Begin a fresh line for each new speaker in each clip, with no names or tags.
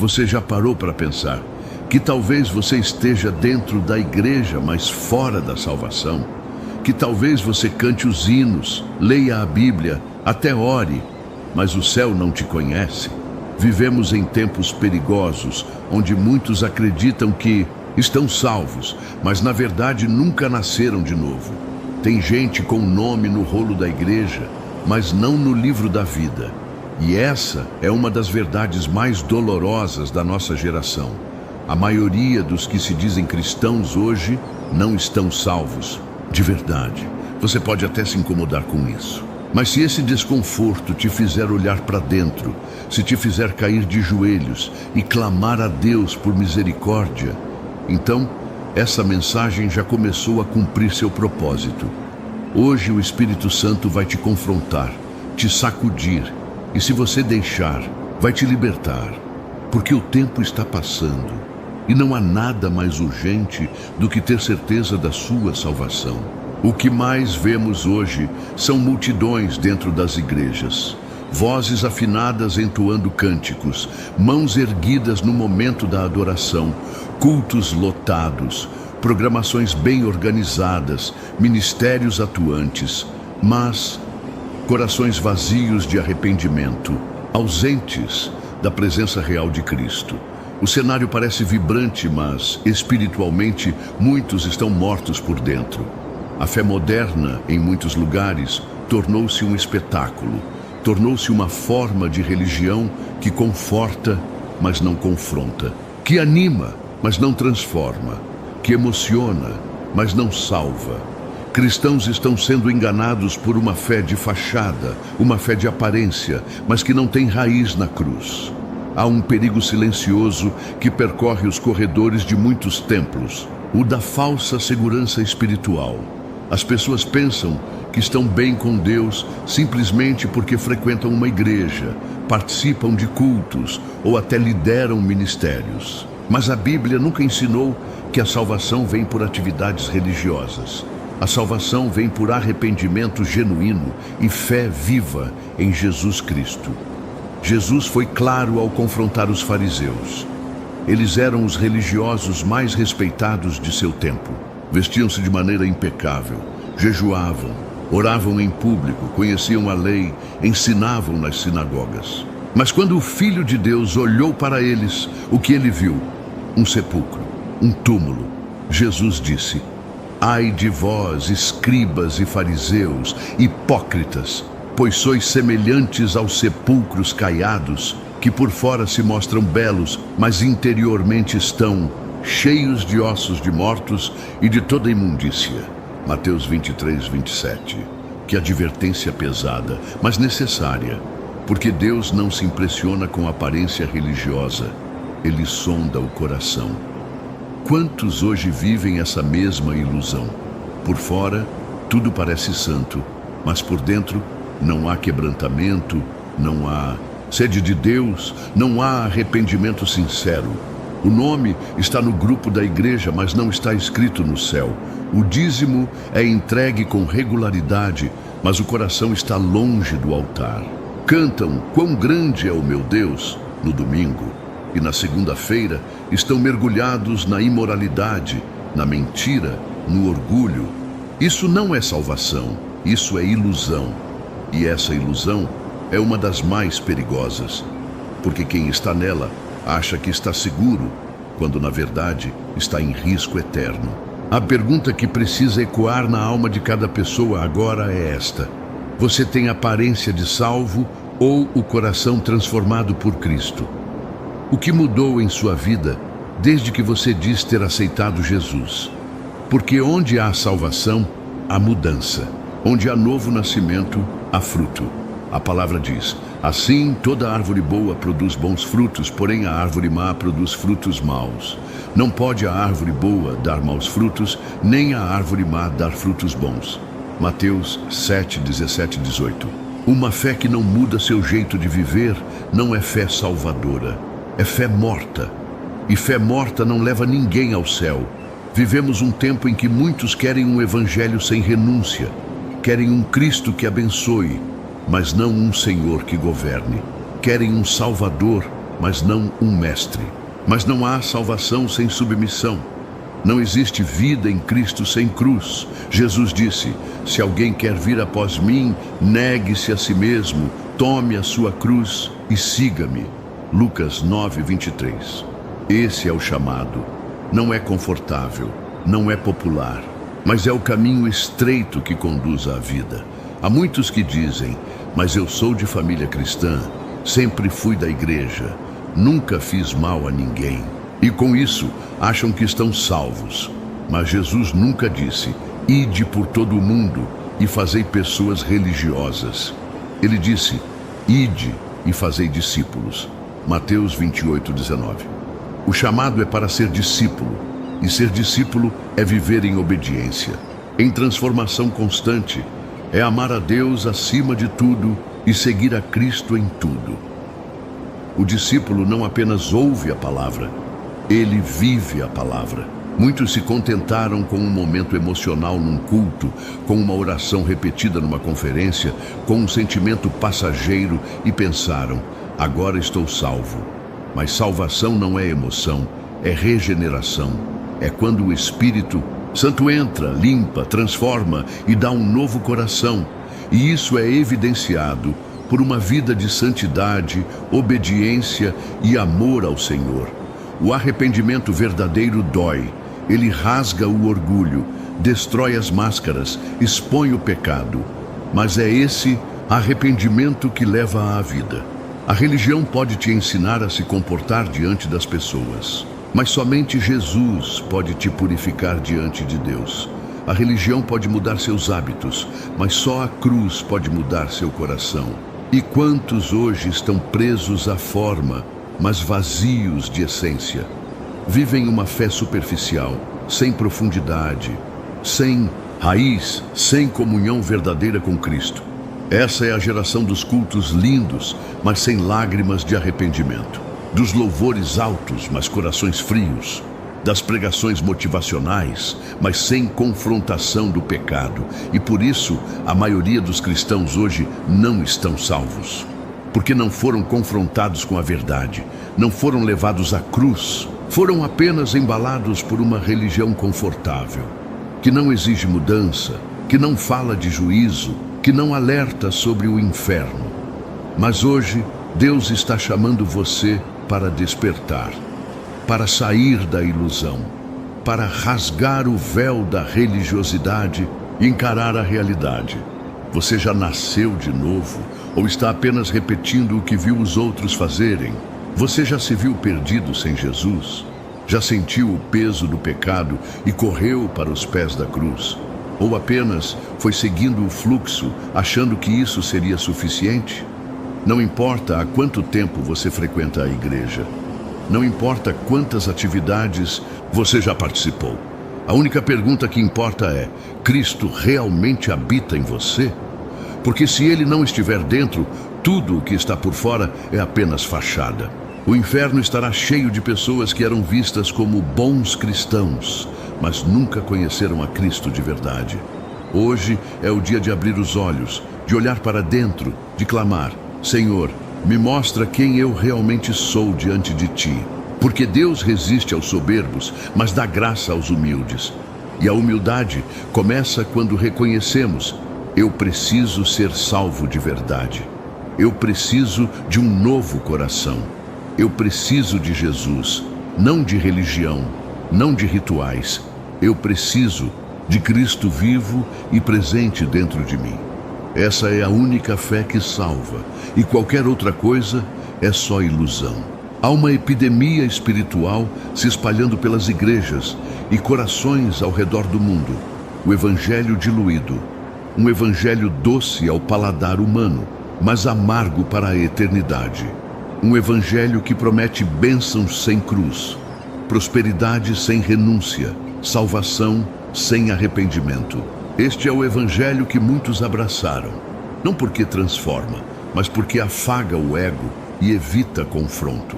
Você já parou para pensar que talvez você esteja dentro da igreja, mas fora da salvação? Que talvez você cante os hinos, leia a Bíblia, até ore, mas o céu não te conhece? Vivemos em tempos perigosos, onde muitos acreditam que estão salvos, mas na verdade nunca nasceram de novo. Tem gente com nome no rolo da igreja, mas não no livro da vida. E essa é uma das verdades mais dolorosas da nossa geração. A maioria dos que se dizem cristãos hoje não estão salvos, de verdade. Você pode até se incomodar com isso. Mas se esse desconforto te fizer olhar para dentro, se te fizer cair de joelhos e clamar a Deus por misericórdia, então essa mensagem já começou a cumprir seu propósito. Hoje o Espírito Santo vai te confrontar, te sacudir, e se você deixar, vai te libertar, porque o tempo está passando, e não há nada mais urgente do que ter certeza da sua salvação. O que mais vemos hoje são multidões dentro das igrejas, vozes afinadas entoando cânticos, mãos erguidas no momento da adoração, cultos lotados, programações bem organizadas, ministérios atuantes, mas corações vazios de arrependimento, ausentes da presença real de Cristo. O cenário parece vibrante, mas espiritualmente muitos estão mortos por dentro. A fé moderna, em muitos lugares, tornou-se um espetáculo, tornou-se uma forma de religião que conforta, mas não confronta, que anima, mas não transforma, que emociona, mas não salva. Cristãos estão sendo enganados por uma fé de fachada, uma fé de aparência, mas que não tem raiz na cruz. Há um perigo silencioso que percorre os corredores de muitos templos, o da falsa segurança espiritual. As pessoas pensam que estão bem com Deus simplesmente porque frequentam uma igreja, participam de cultos ou até lideram ministérios. Mas a Bíblia nunca ensinou que a salvação vem por atividades religiosas. A salvação vem por arrependimento genuíno e fé viva em Jesus Cristo. Jesus foi claro ao confrontar os fariseus. Eles eram os religiosos mais respeitados de seu tempo. Vestiam-se de maneira impecável, jejuavam, oravam em público, conheciam a lei, ensinavam nas sinagogas. Mas quando o Filho de Deus olhou para eles, o que ele viu? Um sepulcro, um túmulo. Jesus disse: Ai de vós, escribas e fariseus, hipócritas, pois sois semelhantes aos sepulcros caiados, que por fora se mostram belos, mas interiormente estão cheios de ossos de mortos e de toda imundícia. Mateus 23, 27. Que advertência pesada, mas necessária, porque Deus não se impressiona com a aparência religiosa, Ele sonda o coração. Quantos hoje vivem essa mesma ilusão? Por fora, tudo parece santo, mas por dentro não há quebrantamento, não há sede de Deus, não há arrependimento sincero. O nome está no grupo da igreja, mas não está escrito no céu. O dízimo é entregue com regularidade, mas o coração está longe do altar. Cantam "Quão grande é o meu Deus" no domingo, e na segunda-feira estão mergulhados na imoralidade, na mentira, no orgulho. Isso não é salvação, isso é ilusão. E essa ilusão é uma das mais perigosas, porque quem está nela acha que está seguro, quando na verdade está em risco eterno. A pergunta que precisa ecoar na alma de cada pessoa agora é esta: você tem aparência de salvo ou o coração transformado por Cristo? O que mudou em sua vida desde que você diz ter aceitado Jesus? Porque onde há salvação, há mudança. Onde há novo nascimento, há fruto. A palavra diz: assim toda árvore boa produz bons frutos, porém a árvore má produz frutos maus. Não pode a árvore boa dar maus frutos, nem a árvore má dar frutos bons. Mateus 7, 17 e 18. Uma fé que não muda seu jeito de viver não é fé salvadora, é fé morta. E fé morta não leva ninguém ao céu. Vivemos um tempo em que muitos querem um evangelho sem renúncia, querem um Cristo que abençoe, mas não um Senhor que governe. Querem um Salvador, mas não um mestre. Mas não há salvação sem submissão. Não existe vida em Cristo sem cruz. Jesus disse: se alguém quer vir após mim, negue-se a si mesmo, tome a sua cruz e siga-me. Lucas 9:23. Esse é o chamado. Não é confortável, não é popular, mas é o caminho estreito que conduz à vida. Há muitos que dizem: mas eu sou de família cristã, sempre fui da igreja, nunca fiz mal a ninguém. E com isso, acham que estão salvos. Mas Jesus nunca disse: ide por todo o mundo e fazei pessoas religiosas. Ele disse: ide e fazei discípulos. Mateus 28:19. O chamado é para ser discípulo, e ser discípulo é viver em obediência, em transformação constante, é amar a Deus acima de tudo e seguir a Cristo em tudo. O discípulo não apenas ouve a palavra, ele vive a palavra. Muitos se contentaram com um momento emocional num culto, com uma oração repetida numa conferência, com um sentimento passageiro e pensaram: agora estou salvo. Mas salvação não é emoção, é regeneração. É quando o Espírito Santo entra, limpa, transforma e dá um novo coração. E isso é evidenciado por uma vida de santidade, obediência e amor ao Senhor. O arrependimento verdadeiro dói. Ele rasga o orgulho, destrói as máscaras, expõe o pecado. Mas é esse arrependimento que leva à vida. A religião pode te ensinar a se comportar diante das pessoas, mas somente Jesus pode te purificar diante de Deus. A religião pode mudar seus hábitos, mas só a cruz pode mudar seu coração. E quantos hoje estão presos à forma, mas vazios de essência? Vivem uma fé superficial, sem profundidade, sem raiz, sem comunhão verdadeira com Cristo. Essa é a geração dos cultos lindos, mas sem lágrimas de arrependimento. Dos louvores altos, mas corações frios. Das pregações motivacionais, mas sem confrontação do pecado. E por isso, a maioria dos cristãos hoje não estão salvos. Porque não foram confrontados com a verdade, não foram levados à cruz, foram apenas embalados por uma religião confortável, que não exige mudança, que não fala de juízo, que não alerta sobre o inferno. Mas hoje, Deus está chamando você para despertar, para sair da ilusão, para rasgar o véu da religiosidade e encarar a realidade. Você já nasceu de novo ou está apenas repetindo o que viu os outros fazerem? Você já se viu perdido sem Jesus? Já sentiu o peso do pecado e correu para os pés da cruz? Ou apenas foi seguindo o fluxo, achando que isso seria suficiente? Não importa há quanto tempo você frequenta a igreja. Não importa quantas atividades você já participou. A única pergunta que importa é: Cristo realmente habita em você? Porque se Ele não estiver dentro, tudo o que está por fora é apenas fachada. O inferno estará cheio de pessoas que eram vistas como bons cristãos, mas nunca conheceram a Cristo de verdade. Hoje é o dia de abrir os olhos, de olhar para dentro, de clamar: Senhor, me mostra quem eu realmente sou diante de Ti. Porque Deus resiste aos soberbos, mas dá graça aos humildes. E a humildade começa quando reconhecemos: eu preciso ser salvo de verdade. Eu preciso de um novo coração. Eu preciso de Jesus, não de religião, não de rituais. Eu preciso de Cristo vivo e presente dentro de mim. Essa é a única fé que salva, e qualquer outra coisa é só ilusão. Há uma epidemia espiritual se espalhando pelas igrejas e corações ao redor do mundo. O evangelho diluído, um evangelho doce ao paladar humano, mas amargo para a eternidade. Um evangelho que promete bênçãos sem cruz, prosperidade sem renúncia, salvação sem arrependimento. Este é o evangelho que muitos abraçaram, não porque transforma, mas porque afaga o ego e evita confronto.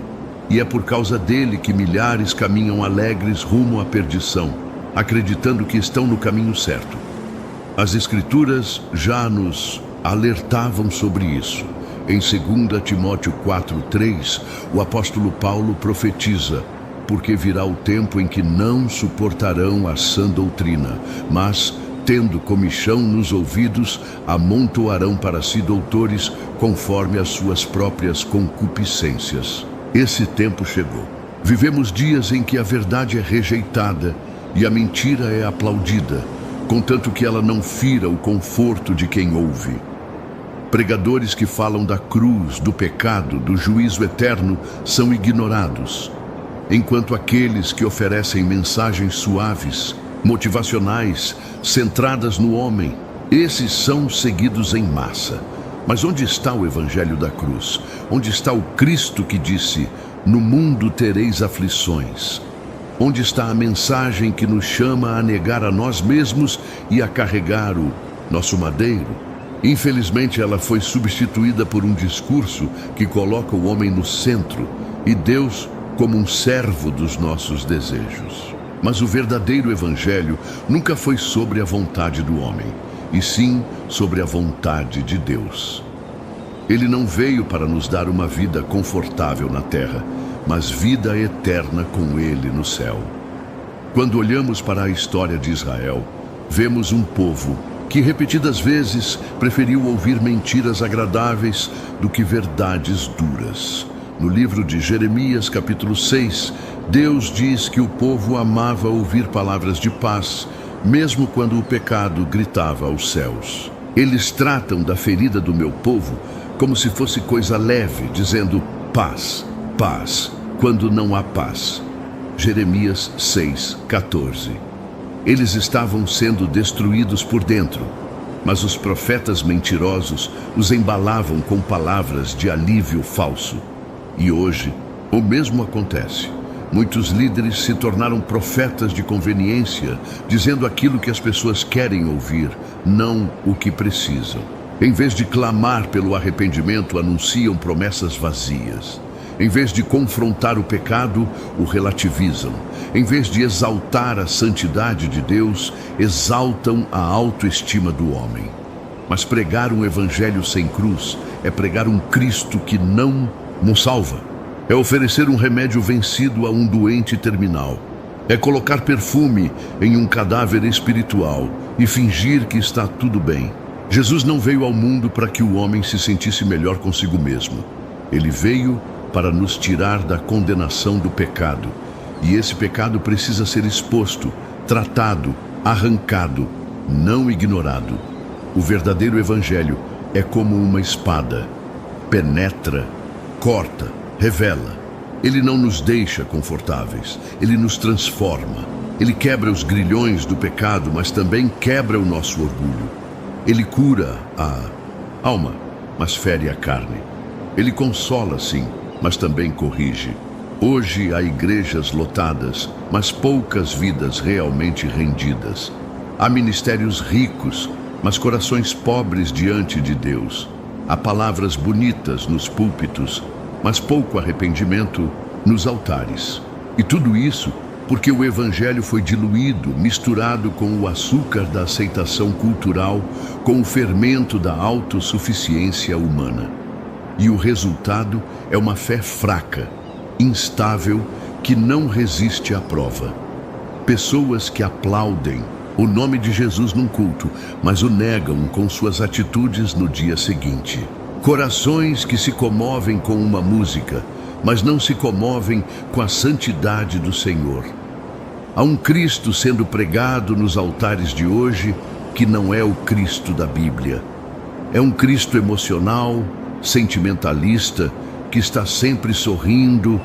E é por causa dele que milhares caminham alegres rumo à perdição, acreditando que estão no caminho certo. As Escrituras já nos alertavam sobre isso. Em 2 Timóteo 4:3, o apóstolo Paulo profetiza: porque virá o tempo em que não suportarão a sã doutrina, mas, tendo comichão nos ouvidos, amontoarão para si doutores conforme as suas próprias concupiscências. Esse tempo chegou. Vivemos dias em que a verdade é rejeitada e a mentira é aplaudida, contanto que ela não fira o conforto de quem ouve. Pregadores que falam da cruz, do pecado, do juízo eterno são ignorados, enquanto aqueles que oferecem mensagens suaves, motivacionais, centradas no homem, esses são seguidos em massa. Mas onde está o evangelho da cruz? Onde está o Cristo que disse: no mundo tereis aflições? Onde está a mensagem que nos chama a negar a nós mesmos e a carregar o nosso madeiro? Infelizmente, ela foi substituída por um discurso que coloca o homem no centro e Deus como um servo dos nossos desejos. Mas o verdadeiro evangelho nunca foi sobre a vontade do homem, e sim sobre a vontade de Deus. Ele não veio para nos dar uma vida confortável na terra, mas vida eterna com Ele no céu. Quando olhamos para a história de Israel, vemos um povo que repetidas vezes preferiu ouvir mentiras agradáveis do que verdades duras. No livro de Jeremias, capítulo 6, Deus diz que o povo amava ouvir palavras de paz, mesmo quando o pecado gritava aos céus. Eles tratam da ferida do meu povo como se fosse coisa leve, dizendo paz, paz, quando não há paz. Jeremias 6:14. Eles estavam sendo destruídos por dentro, mas os profetas mentirosos os embalavam com palavras de alívio falso. E hoje, o mesmo acontece. Muitos líderes se tornaram profetas de conveniência, dizendo aquilo que as pessoas querem ouvir, não o que precisam. Em vez de clamar pelo arrependimento, anunciam promessas vazias. Em vez de confrontar o pecado, o relativizam. Em vez de exaltar a santidade de Deus, exaltam a autoestima do homem. Mas pregar um evangelho sem cruz é pregar um Cristo que não nos salva. É oferecer um remédio vencido a um doente terminal. É colocar perfume em um cadáver espiritual e fingir que está tudo bem. Jesus não veio ao mundo para que o homem se sentisse melhor consigo mesmo. Ele veio para nos tirar da condenação do pecado. E esse pecado precisa ser exposto, tratado, arrancado, não ignorado. O verdadeiro evangelho é como uma espada. Penetra, corta, revela. Ele não nos deixa confortáveis, ele nos transforma. Ele quebra os grilhões do pecado, mas também quebra o nosso orgulho. Ele cura a alma, mas fere a carne. Ele consola, sim, mas também corrige. Hoje há igrejas lotadas, mas poucas vidas realmente rendidas. Há ministérios ricos, mas corações pobres diante de Deus. Há palavras bonitas nos púlpitos, mas pouco arrependimento nos altares. E tudo isso porque o evangelho foi diluído, misturado com o açúcar da aceitação cultural, com o fermento da autossuficiência humana. E o resultado é uma fé fraca, instável, que não resiste à prova. Pessoas que aplaudem o nome de Jesus num culto, mas o negam com suas atitudes no dia seguinte. Corações que se comovem com uma música, mas não se comovem com a santidade do Senhor. Há um Cristo sendo pregado nos altares de hoje que não é o Cristo da Bíblia. É um Cristo emocional, sentimentalista, que está sempre sorrindo,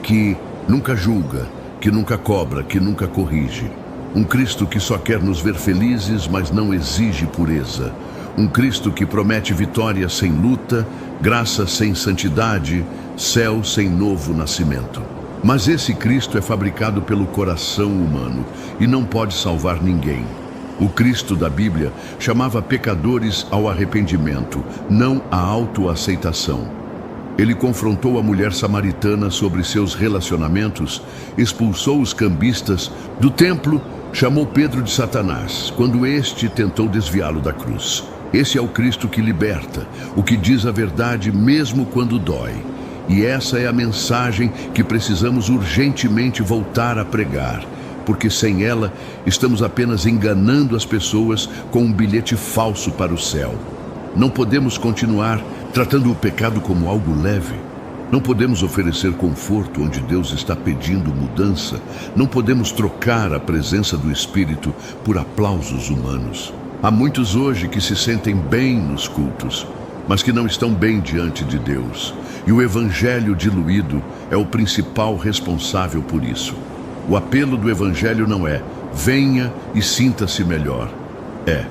que nunca julga, que nunca cobra, que nunca corrige. Um Cristo que só quer nos ver felizes, mas não exige pureza. Um Cristo que promete vitória sem luta, graça sem santidade, céu sem novo nascimento. Mas esse Cristo é fabricado pelo coração humano e não pode salvar ninguém. O Cristo da Bíblia chamava pecadores ao arrependimento, não à autoaceitação. Ele confrontou a mulher samaritana sobre seus relacionamentos, expulsou os cambistas do templo, chamou Pedro de Satanás, quando este tentou desviá-lo da cruz. Esse é o Cristo que liberta, o que diz a verdade mesmo quando dói. E essa é a mensagem que precisamos urgentemente voltar a pregar, porque sem ela estamos apenas enganando as pessoas com um bilhete falso para o céu. Não podemos continuar tratando o pecado como algo leve. Não podemos oferecer conforto onde Deus está pedindo mudança. Não podemos trocar a presença do Espírito por aplausos humanos. Há muitos hoje que se sentem bem nos cultos, mas que não estão bem diante de Deus. E o evangelho diluído é o principal responsável por isso. O apelo do evangelho não é venha e sinta-se melhor. É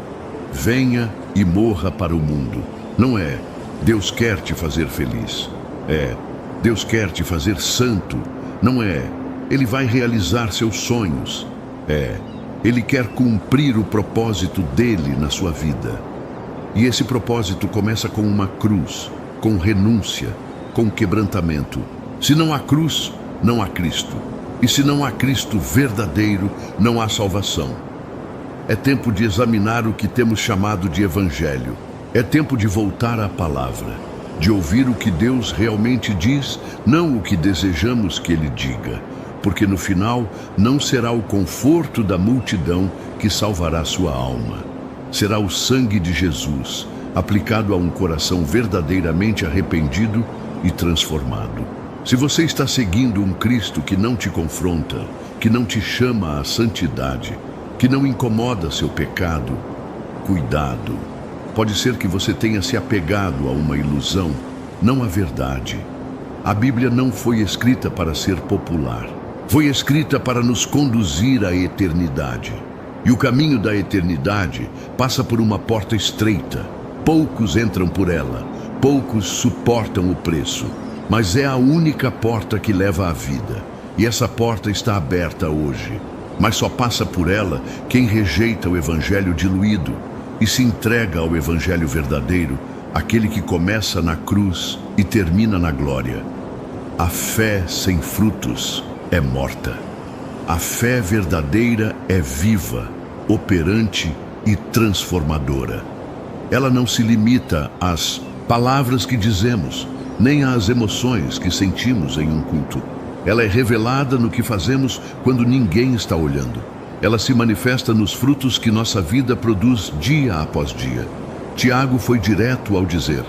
venha e morra para o mundo. Não é Deus quer te fazer feliz. É Deus quer te fazer santo. Não é Ele vai realizar seus sonhos. É Ele quer cumprir o propósito dele na sua vida. E esse propósito começa com uma cruz, com renúncia, com quebrantamento. Se não há cruz, não há Cristo. E se não há Cristo verdadeiro, não há salvação. É tempo de examinar o que temos chamado de evangelho. É tempo de voltar à palavra, de ouvir o que Deus realmente diz, não o que desejamos que Ele diga. Porque no final não será o conforto da multidão que salvará sua alma. Será o sangue de Jesus, aplicado a um coração verdadeiramente arrependido e transformado. Se você está seguindo um Cristo que não te confronta, que não te chama à santidade, que não incomoda seu pecado, cuidado. Pode ser que você tenha se apegado a uma ilusão, não à verdade. A Bíblia não foi escrita para ser popular. Foi escrita para nos conduzir à eternidade. E o caminho da eternidade passa por uma porta estreita. Poucos entram por ela, poucos suportam o preço. Mas é a única porta que leva à vida. E essa porta está aberta hoje. Mas só passa por ela quem rejeita o evangelho diluído e se entrega ao evangelho verdadeiro, aquele que começa na cruz e termina na glória. A fé sem frutos é morta. A fé verdadeira é viva, operante e transformadora. Ela não se limita às palavras que dizemos, nem às emoções que sentimos em um culto. Ela é revelada no que fazemos quando ninguém está olhando. Ela se manifesta nos frutos que nossa vida produz dia após dia. Tiago foi direto ao dizer: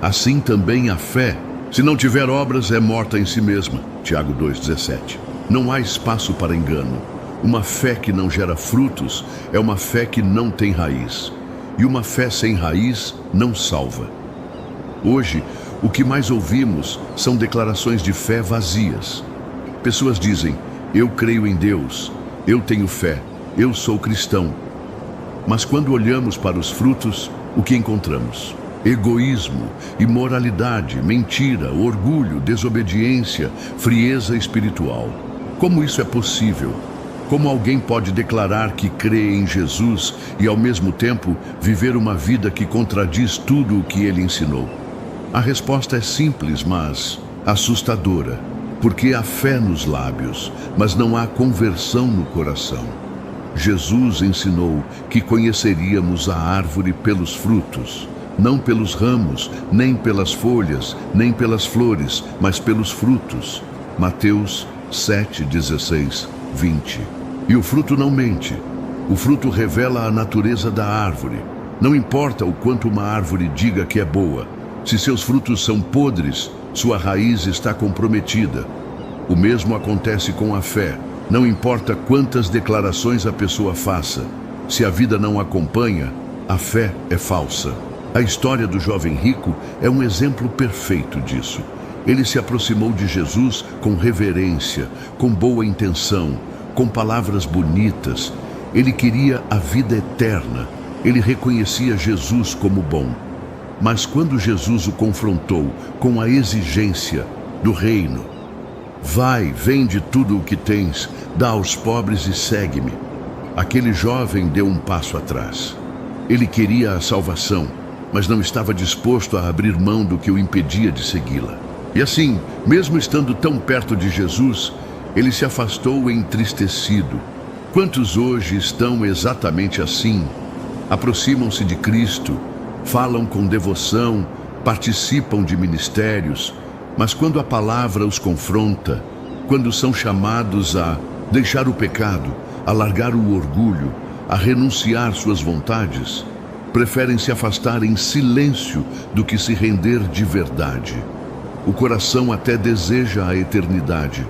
assim também a fé, se não tiver obras, é morta em si mesma. Tiago 2,17. Não há espaço para engano. Uma fé que não gera frutos é uma fé que não tem raiz. E uma fé sem raiz não salva. Hoje, o que mais ouvimos são declarações de fé vazias. Pessoas dizem: eu creio em Deus, eu tenho fé, eu sou cristão. Mas quando olhamos para os frutos, o que encontramos? Egoísmo, imoralidade, mentira, orgulho, desobediência, frieza espiritual. Como isso é possível? Como alguém pode declarar que crê em Jesus e ao mesmo tempo viver uma vida que contradiz tudo o que ele ensinou? A resposta é simples, mas assustadora, porque há fé nos lábios, mas não há conversão no coração. Jesus ensinou que conheceríamos a árvore pelos frutos, não pelos ramos, nem pelas folhas, nem pelas flores, mas pelos frutos. Mateus 7, 16, 20. E o fruto não mente. O fruto revela a natureza da árvore. Não importa o quanto uma árvore diga que é boa. Se seus frutos são podres, sua raiz está comprometida. O mesmo acontece com a fé. Não importa quantas declarações a pessoa faça. Se a vida não acompanha, a fé é falsa. A história do jovem rico é um exemplo perfeito disso. Ele se aproximou de Jesus com reverência, com boa intenção, com palavras bonitas. Ele queria a vida eterna. Ele reconhecia Jesus como bom. Mas quando Jesus o confrontou com a exigência do reino: vai, vende tudo o que tens, dá aos pobres e segue-me, aquele jovem deu um passo atrás. Ele queria a salvação, mas não estava disposto a abrir mão do que o impedia de segui-la. E assim, mesmo estando tão perto de Jesus, ele se afastou entristecido. Quantos hoje estão exatamente assim? Aproximam-se de Cristo, falam com devoção, participam de ministérios, mas quando a palavra os confronta, quando são chamados a deixar o pecado, a largar o orgulho, a renunciar suas vontades, preferem se afastar em silêncio do que se render de verdade. O coração até deseja a eternidade,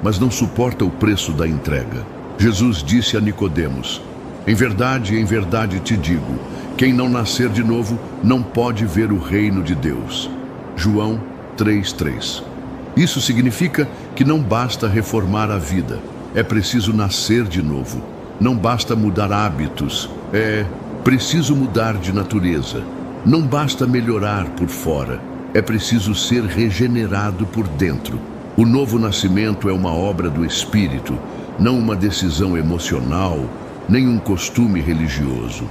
mas não suporta o preço da entrega. Jesus disse a Nicodemos: em verdade te digo, quem não nascer de novo não pode ver o reino de Deus. João 3:3. Isso significa que não basta reformar a vida, é preciso nascer de novo. Não basta mudar hábitos, é preciso mudar de natureza. Não basta melhorar por fora, é preciso ser regenerado por dentro. O novo nascimento é uma obra do Espírito, não uma decisão emocional, nem um costume religioso.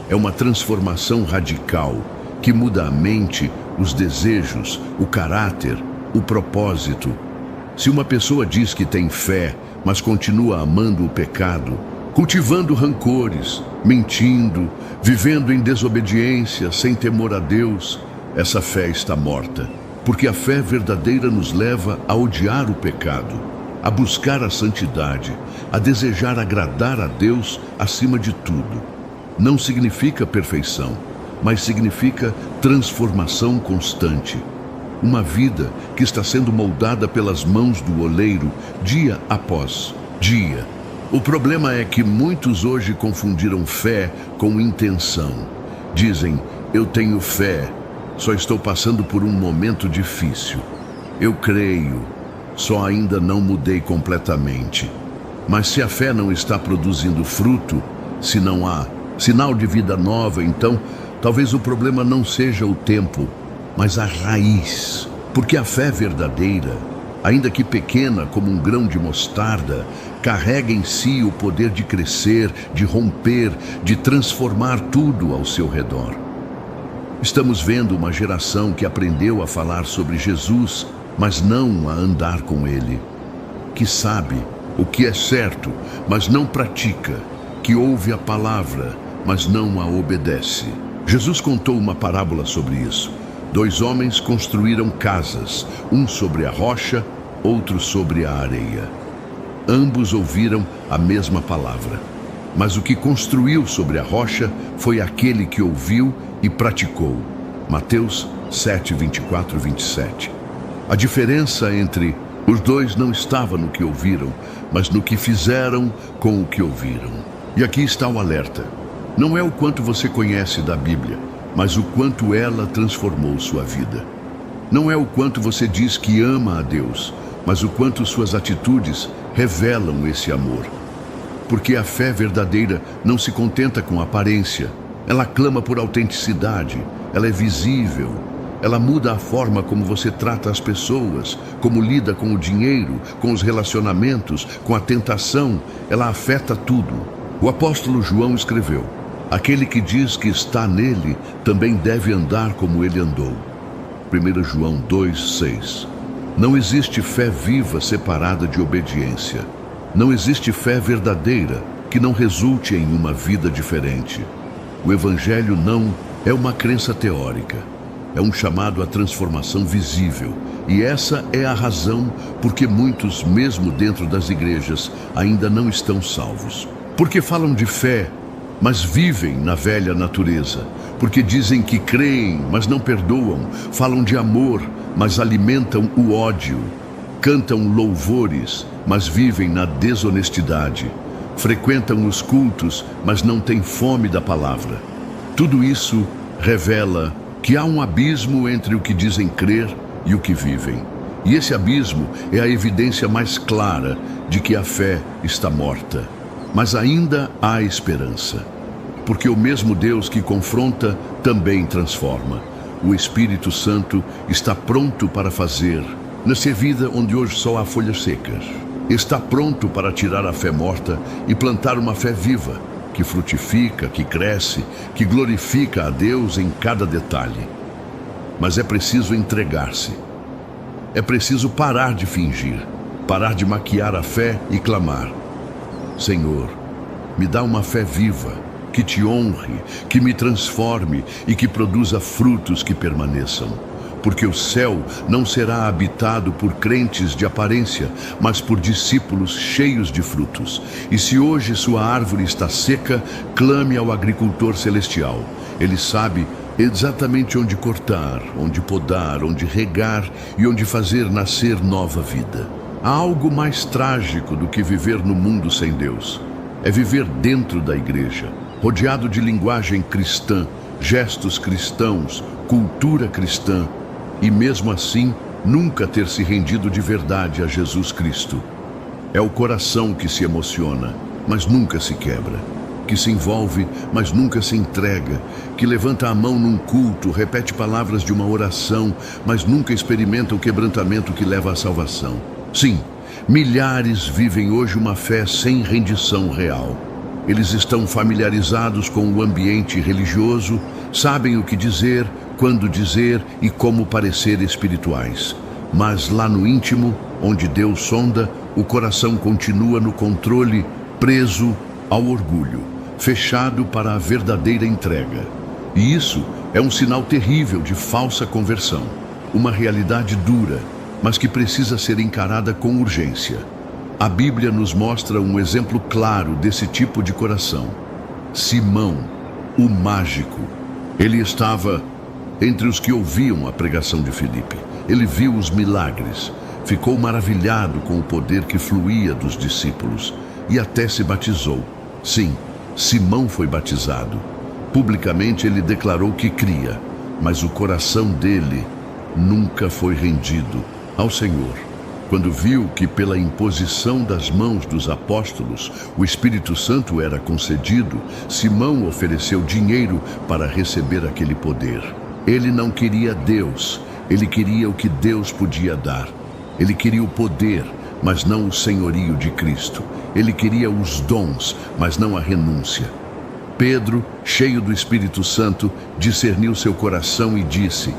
É uma transformação radical que muda a mente, os desejos, o caráter, o propósito. Se uma pessoa diz que tem fé, mas continua amando o pecado, cultivando rancores, mentindo, vivendo em desobediência, sem temor a Deus, essa fé está morta. Porque a fé verdadeira nos leva a odiar o pecado, a buscar a santidade, a desejar agradar a Deus acima de tudo. Não significa perfeição, mas significa transformação constante. Uma vida que está sendo moldada pelas mãos do oleiro, dia após dia. O problema é que muitos hoje confundiram fé com intenção. Dizem: eu tenho fé, só estou passando por um momento difícil. Eu creio, só ainda não mudei completamente. Mas se a fé não está produzindo fruto, se não há sinal de vida nova, então talvez o problema não seja o tempo, mas a raiz. Porque a fé verdadeira, ainda que pequena como um grão de mostarda, carrega em si o poder de crescer, de romper, de transformar tudo ao seu redor. Estamos vendo uma geração que aprendeu a falar sobre Jesus, mas não a andar com Ele. Que sabe o que é certo, mas não pratica. Que ouve a palavra, mas não a obedece. Jesus contou uma parábola sobre isso. 2 homens construíram casas, um sobre a rocha, outro sobre a areia. Ambos ouviram a mesma palavra. Mas o que construiu sobre a rocha foi aquele que ouviu e praticou. Mateus 7, 24 e 27. A diferença entre os dois não estava no que ouviram, mas no que fizeram com o que ouviram. E aqui está o alerta. Não é o quanto você conhece da Bíblia, mas o quanto ela transformou sua vida. Não é o quanto você diz que ama a Deus, mas o quanto suas atitudes revelam esse amor. Porque a fé verdadeira não se contenta com aparência. Ela clama por autenticidade, ela é visível. Ela muda a forma como você trata as pessoas, como lida com o dinheiro, com os relacionamentos, com a tentação. Ela afeta tudo. O apóstolo João escreveu: aquele que diz que está nele também deve andar como ele andou. 1 João 2:6. Não existe fé viva separada de obediência. Não existe fé verdadeira que não resulte em uma vida diferente. O Evangelho não é uma crença teórica. É um chamado à transformação visível. E essa é a razão por que muitos, mesmo dentro das igrejas, ainda não estão salvos. Porque falam de fé, mas vivem na velha natureza. Porque dizem que creem, mas não perdoam. Falam de amor, mas alimentam o ódio. Cantam louvores, mas vivem na desonestidade. Frequentam os cultos, mas não têm fome da palavra. Tudo isso revela que há um abismo entre o que dizem crer e o que vivem. E esse abismo é a evidência mais clara de que a fé está morta. Mas ainda há esperança. Porque o mesmo Deus que confronta também transforma. O Espírito Santo está pronto para fazer nessa vida onde hoje só há folhas secas. Está pronto para tirar a fé morta e plantar uma fé viva, que frutifica, que cresce, que glorifica a Deus em cada detalhe. Mas é preciso entregar-se. É preciso parar de fingir, parar de maquiar a fé e clamar: Senhor, me dá uma fé viva, que te honre, que me transforme e que produza frutos que permaneçam. Porque o céu não será habitado por crentes de aparência, mas por discípulos cheios de frutos. E se hoje sua árvore está seca, clame ao agricultor celestial. Ele sabe exatamente onde cortar, onde podar, onde regar e onde fazer nascer nova vida. Há algo mais trágico do que viver no mundo sem Deus. É viver dentro da igreja, rodeado de linguagem cristã, gestos cristãos, cultura cristã, e mesmo assim nunca ter se rendido de verdade a Jesus Cristo. É o coração que se emociona, mas nunca se quebra, que se envolve, mas nunca se entrega, que levanta a mão num culto, repete palavras de uma oração, mas nunca experimenta o quebrantamento que leva à salvação. Sim, milhares vivem hoje uma fé sem rendição real. Eles estão familiarizados com o ambiente religioso, sabem o que dizer, quando dizer e como parecer espirituais. Mas lá no íntimo, onde Deus sonda, o coração continua no controle, preso ao orgulho, fechado para a verdadeira entrega. E isso é um sinal terrível de falsa conversão, uma realidade dura, mas que precisa ser encarada com urgência. A Bíblia nos mostra um exemplo claro desse tipo de coração. Simão, o mágico. Ele estava entre os que ouviam a pregação de Filipe. Ele viu os milagres, ficou maravilhado com o poder que fluía dos discípulos e até se batizou. Sim, Simão foi batizado. Publicamente ele declarou que cria, mas o coração dele nunca foi rendido ao Senhor. Quando viu que pela imposição das mãos dos apóstolos o Espírito Santo era concedido, Simão ofereceu dinheiro para receber aquele poder. Ele não queria Deus, ele queria o que Deus podia dar. Ele queria o poder, mas não o senhorio de Cristo. Ele queria os dons, mas não a renúncia. Pedro, cheio do Espírito Santo, discerniu seu coração e disse: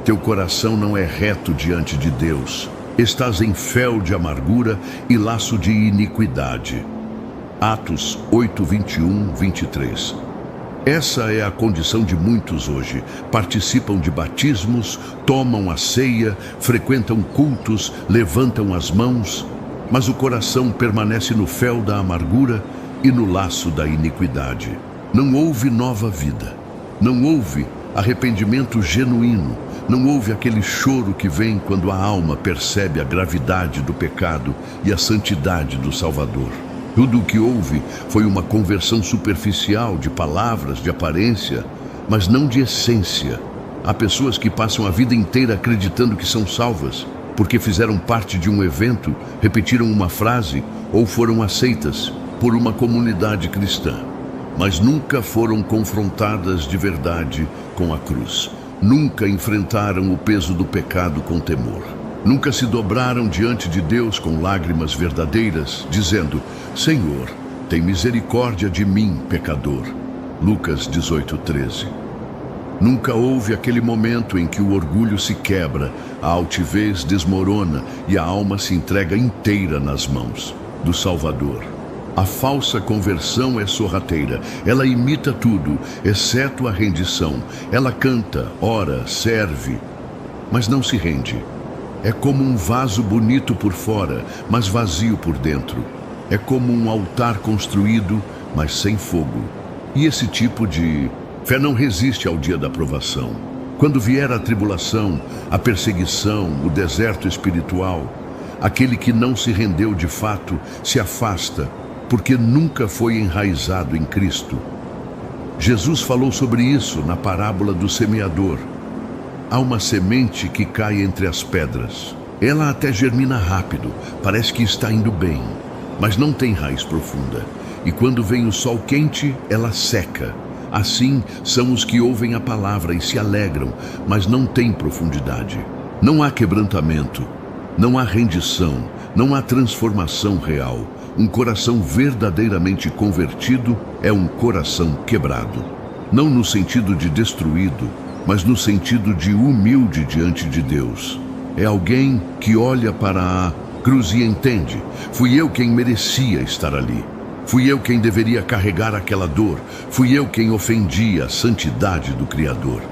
teu coração não é reto diante de Deus. Estás em fel de amargura e laço de iniquidade. Atos 8, 21, 23. Essa é a condição de muitos hoje. Participam de batismos, tomam a ceia, frequentam cultos, levantam as mãos, mas o coração permanece no fel da amargura e no laço da iniquidade. Não houve nova vida, não houve arrependimento genuíno, não houve aquele choro que vem quando a alma percebe a gravidade do pecado e a santidade do Salvador. Tudo o que houve foi uma conversão superficial de palavras, de aparência, mas não de essência. Há pessoas que passam a vida inteira acreditando que são salvas, porque fizeram parte de um evento, repetiram uma frase ou foram aceitas por uma comunidade cristã, mas nunca foram confrontadas de verdade com a cruz. Nunca enfrentaram o peso do pecado com temor. Nunca se dobraram diante de Deus com lágrimas verdadeiras, dizendo: Senhor, tem misericórdia de mim, pecador. Lucas 18:13. Nunca houve aquele momento em que o orgulho se quebra, a altivez desmorona e a alma se entrega inteira nas mãos do Salvador. A falsa conversão é sorrateira, ela imita tudo, exceto a rendição. Ela canta, ora, serve, mas não se rende. É como um vaso bonito por fora, mas vazio por dentro. É como um altar construído, mas sem fogo. E esse tipo de fé não resiste ao dia da provação. Quando vier a tribulação, a perseguição, o deserto espiritual, aquele que não se rendeu de fato se afasta, porque nunca foi enraizado em Cristo. Jesus falou sobre isso na parábola do semeador. Há uma semente que cai entre as pedras. Ela até germina rápido, parece que está indo bem, mas não tem raiz profunda. E quando vem o sol quente, ela seca. Assim são os que ouvem a palavra e se alegram, mas não têm profundidade. Não há quebrantamento, não há rendição, não há transformação real. Um coração verdadeiramente convertido é um coração quebrado. Não no sentido de destruído, mas no sentido de humilde diante de Deus. É alguém que olha para a cruz e entende: fui eu quem merecia estar ali. Fui eu quem deveria carregar aquela dor. Fui eu quem ofendia a santidade do Criador.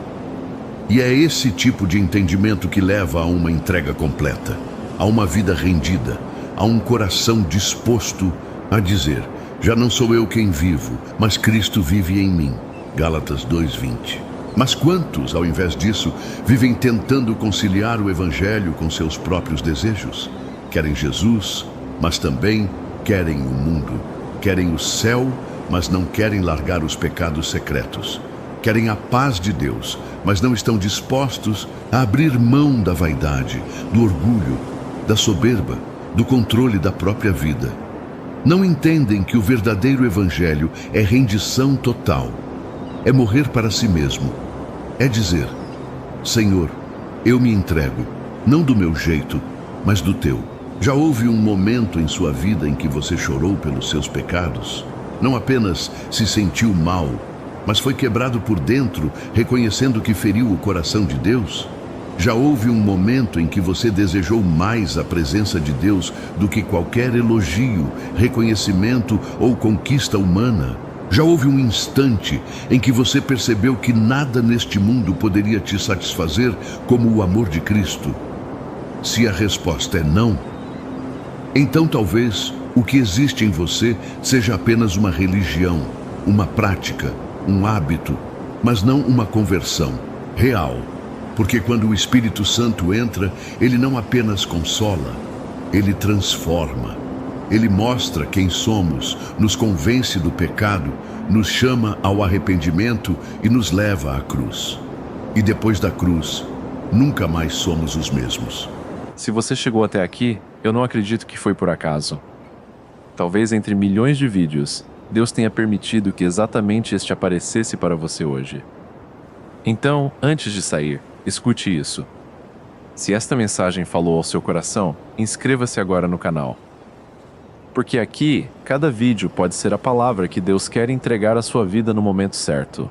E é esse tipo de entendimento que leva a uma entrega completa, a uma vida rendida, a um coração disposto a dizer: já não sou eu quem vivo, mas Cristo vive em mim. Gálatas 2:20. Mas quantos, ao invés disso, vivem tentando conciliar o Evangelho com seus próprios desejos? Querem Jesus, mas também querem o mundo. Querem o céu, mas não querem largar os pecados secretos. Querem a paz de Deus, mas não estão dispostos a abrir mão da vaidade, do orgulho, da soberba, do controle da própria vida. Não entendem que o verdadeiro Evangelho é rendição total. É morrer para si mesmo. É dizer: Senhor, eu me entrego, não do meu jeito, mas do teu. Já houve um momento em sua vida em que você chorou pelos seus pecados? Não apenas se sentiu mal, mas foi quebrado por dentro, reconhecendo que feriu o coração de Deus? Já houve um momento em que você desejou mais a presença de Deus do que qualquer elogio, reconhecimento ou conquista humana? Já houve um instante em que você percebeu que nada neste mundo poderia te satisfazer como o amor de Cristo? Se a resposta é não, então talvez o que existe em você seja apenas uma religião, uma prática, um hábito, mas não uma conversão real. Porque quando o Espírito Santo entra, ele não apenas consola, ele transforma. Ele mostra quem somos, nos convence do pecado, nos chama ao arrependimento e nos leva à cruz. E depois da cruz, nunca mais somos os mesmos.
Se você chegou até aqui, eu não acredito que foi por acaso. Talvez entre milhões de vídeos, Deus tenha permitido que exatamente este aparecesse para você hoje. Então, antes de sair, escute isso. Se esta mensagem falou ao seu coração, inscreva-se agora no canal. Porque aqui, cada vídeo pode ser a palavra que Deus quer entregar à sua vida no momento certo.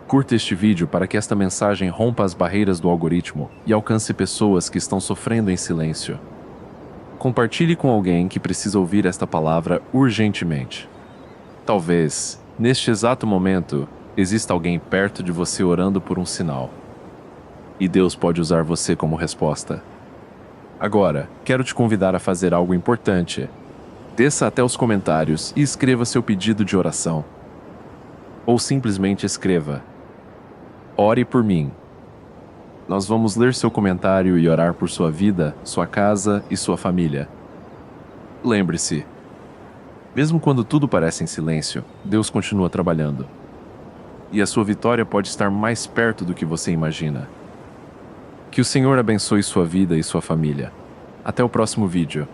Curta este vídeo para que esta mensagem rompa as barreiras do algoritmo e alcance pessoas que estão sofrendo em silêncio. Compartilhe com alguém que precisa ouvir esta palavra urgentemente. Talvez, neste exato momento, exista alguém perto de você orando por um sinal. E Deus pode usar você como resposta. Agora, quero te convidar a fazer algo importante. Desça até os comentários e escreva seu pedido de oração. Ou simplesmente escreva: ore por mim. Nós vamos ler seu comentário e orar por sua vida, sua casa e sua família. Lembre-se, mesmo quando tudo parece em silêncio, Deus continua trabalhando. E a sua vitória pode estar mais perto do que você imagina. Que o Senhor abençoe sua vida e sua família. Até o próximo vídeo.